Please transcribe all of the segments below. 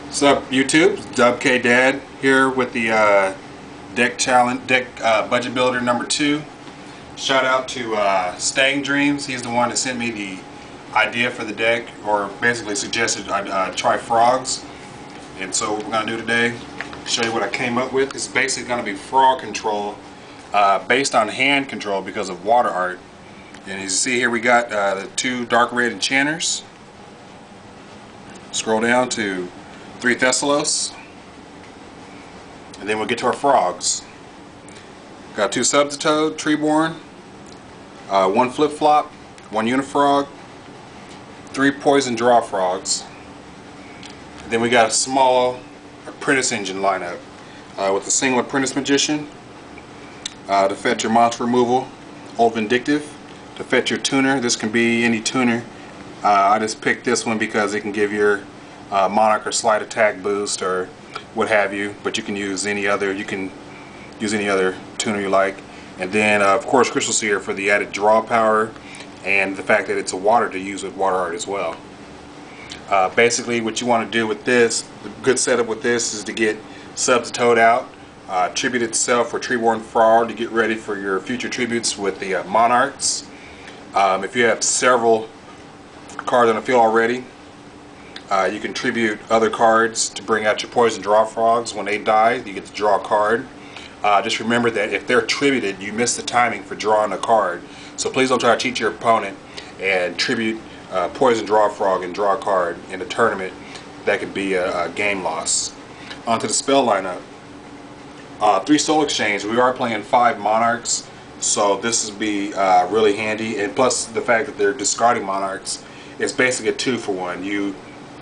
What's up, YouTube? It's Dub K Dad here with the deck budget builder number 2. Shout out to Stang Dreams. He's the one that sent me the idea for the deck, or basically suggested I try frogs. And so what we're gonna do today, show you what I came up with. It's basically gonna be frog control based on hand control because of water art. And as you see here, we got the 2 dark red enchanters. Scroll down to 3 Thessalos, and then we'll get to our frogs. Got 2 Substitoad, Treeborn, 1 Flip-Flop, 1 Unifrog, 3 Poison Draw Frogs. And then we got a small Apprentice Engine lineup with a single Apprentice Magician to fetch your monster removal, Old Vindictive, to fetch your tuner. This can be any tuner. I just picked this one because it can give your Monarch or Sleight Attack boost or what have you, but you can use any other. You can use any other tuner you like. And then of course Crystal Seer for the added draw power and the fact that it's a water to use with water art as well. Basically what you want to do with this, the good setup with this is to get Substitoad out, tribute itself for Treeborn Frog to get ready for your future tributes with the Monarchs. If you have several cards on the field already, you can tribute other cards to bring out your Poison Draw Frogs. When they die, you get to draw a card. Just remember that if they're tributed, you miss the timing for drawing a card. So please don't try to cheat your opponent and tribute Poison Draw Frog and draw a card in a tournament. That could be a game loss. Onto the spell lineup. 3 Soul Exchange. We are playing 5 Monarchs, so this would be really handy. And plus the fact that they're discarding Monarchs, it's basically a 2-for-1.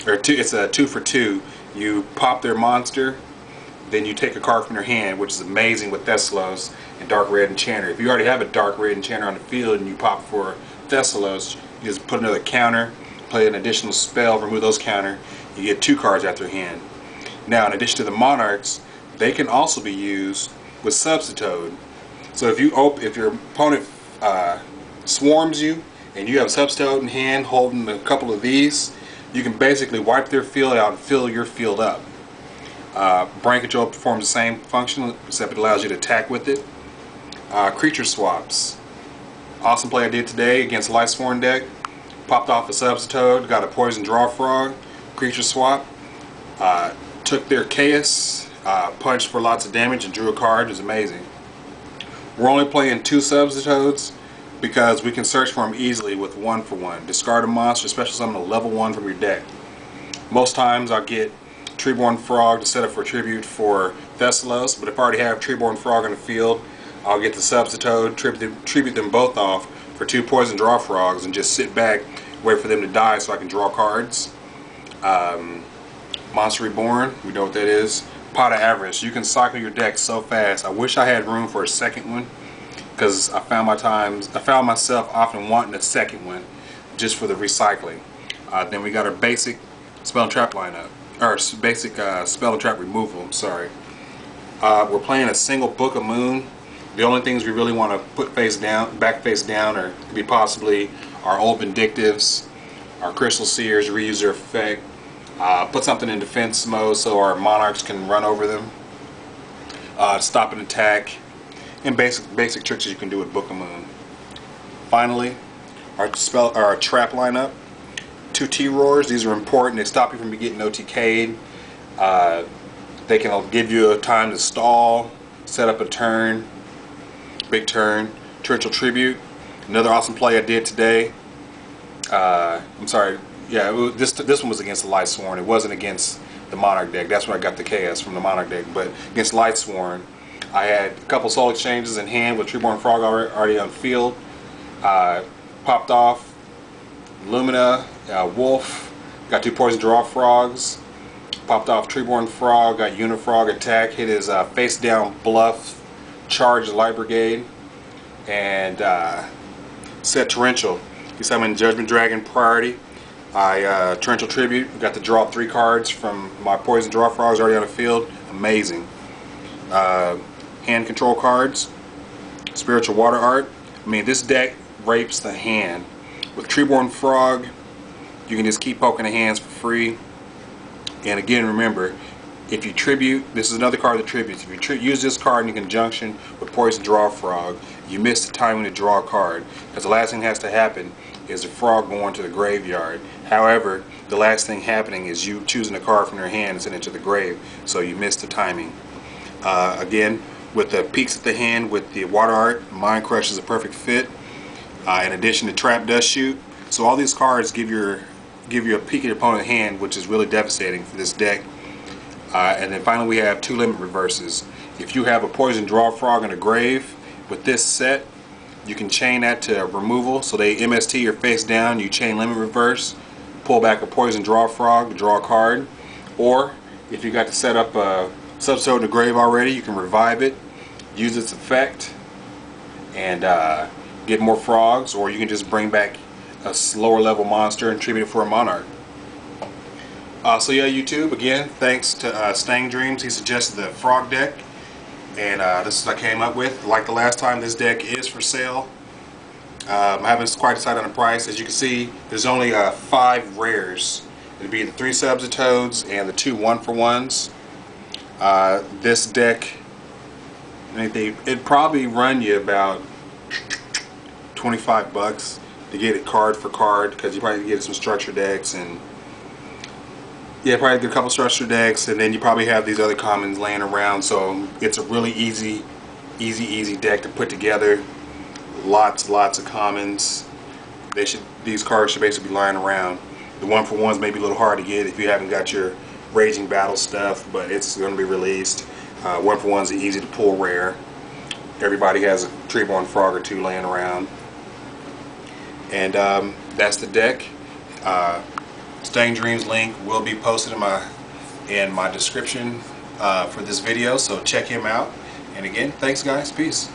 It's a 2-for-2. You pop their monster, then you take a card from your hand, which is amazing with Thessalos and Dark Red Enchanter. If you already have a Dark Red Enchanter on the field and you pop for Thessalos, you just put another counter, play an additional spell, remove those counter, you get 2 cards out your hand. Now in addition to the Monarchs, they can also be used with Substitoad. So if your opponent swarms you and you have Substitoad in hand holding a couple of these, you can basically wipe their field out and fill your field up. Brain Control performs the same function, except it allows you to attack with it. Creature Swaps. Awesome play I did today against Lightsworn deck. Popped off a Substitoad, got a Poison Draw Frog, Creature Swap. Took their Chaos, punched for lots of damage and drew a card. It was amazing. We're only playing 2 Substitoads because we can search for them easily with 1-for-1. Discard a monster, especially something to level 1 from your deck. Most times I'll get Treeborn Frog to set up for tribute for Thessalos, but if I already have Treeborn Frog in the field, I'll get the Substitoad, tribute them both off for 2 Poison Draw Frogs and just sit back, wait for them to die so I can draw cards. Monster Reborn, we know what that is. Pot of Avarice. You can cycle your deck so fast. I wish I had room for a second one, because I found myself often wanting a second one just for the recycling. Then we got our basic spell and trap lineup, or basic spell and trap removal. I'm sorry. We're playing a single Book of Moon. The only things we really want to put back face down, or could be possibly our Old Vindictives, our Crystal Seers, reuse their effect. Put something in defense mode so our Monarchs can run over them. Stop an attack. And basic tricks you can do with Book of Moon. Finally, our trap lineup. 2 T-Roars. These are important. They stop you from getting OTK'd. They can give you a time to stall, set up a turn, big turn. Torrential Tribute. Another awesome play I did today. I'm sorry. Yeah, this one was against the Lightsworn. It wasn't against the Monarch deck. That's where I got the Chaos from the Monarch deck. But against Lightsworn, I had a couple Soul Exchanges in hand with Treeborn Frog already on field. Popped off Lumina, Wolf, got 2 Poison Draw Frogs. Popped off Treeborn Frog, got Unifrog attack, hit his face down bluff, charge Light Brigade, and set Torrential. He summoned Judgment Dragon Priority. I Torrential Tribute, got to draw 3 cards from my Poison Draw Frogs already on the field. Amazing. Hand control cards, Spiritual Water Art. I mean, this deck rapes the hand. With Treeborn Frog, you can just keep poking the hands for free. And again, remember, if you tribute, this is another card that tributes. If you use this card in conjunction with Poison Draw Frog, you miss the timing to draw a card, because the last thing that has to happen is the frog going to the graveyard. However, the last thing happening is you choosing a card from your hand and sending it to the grave, so you miss the timing. Again, with the peaks at the hand with the water art, Mind Crush is a perfect fit. In addition to Trap Dust Shoot, so all these cards give you a peek at your opponent's hand, which is really devastating for this deck. And then finally we have 2 limit reverses. If you have a Poison Draw Frog in a grave, with this set you can chain that to removal, so they MST your face down, you chain limit reverse, pull back a Poison Draw Frog, draw a card. Or if you got to set up a Subtoad in the grave already, you can revive it, use its effect, and get more frogs, or you can just bring back a lower level monster and tribute it for a monarch. So yeah, YouTube, again, thanks to Stang Dreams. He suggested the frog deck, and this is what I came up with. Like the last time, this deck is for sale. I haven't quite decided on the price. As you can see, there's only 5 rares. It'd be the 3 Subtoads and the 2 1-for-1s. This deck, it'd probably run you about $25 to get it card for card, because you probably get some structure decks, and yeah, probably get a couple structure decks, and then you probably have these other commons laying around. So it's a really easy deck to put together. Lots of commons. These cards should basically be lying around. The 1-for-1s may be a little hard to get if you haven't got your Raging Battle stuff, but it's going to be released. 1-for-1s are easy to pull rare. Everybody has a Treeborn Frog or 2 laying around. And that's the deck. Stang Dreams link will be posted in my description for this video, so check him out. And again, thanks guys, peace.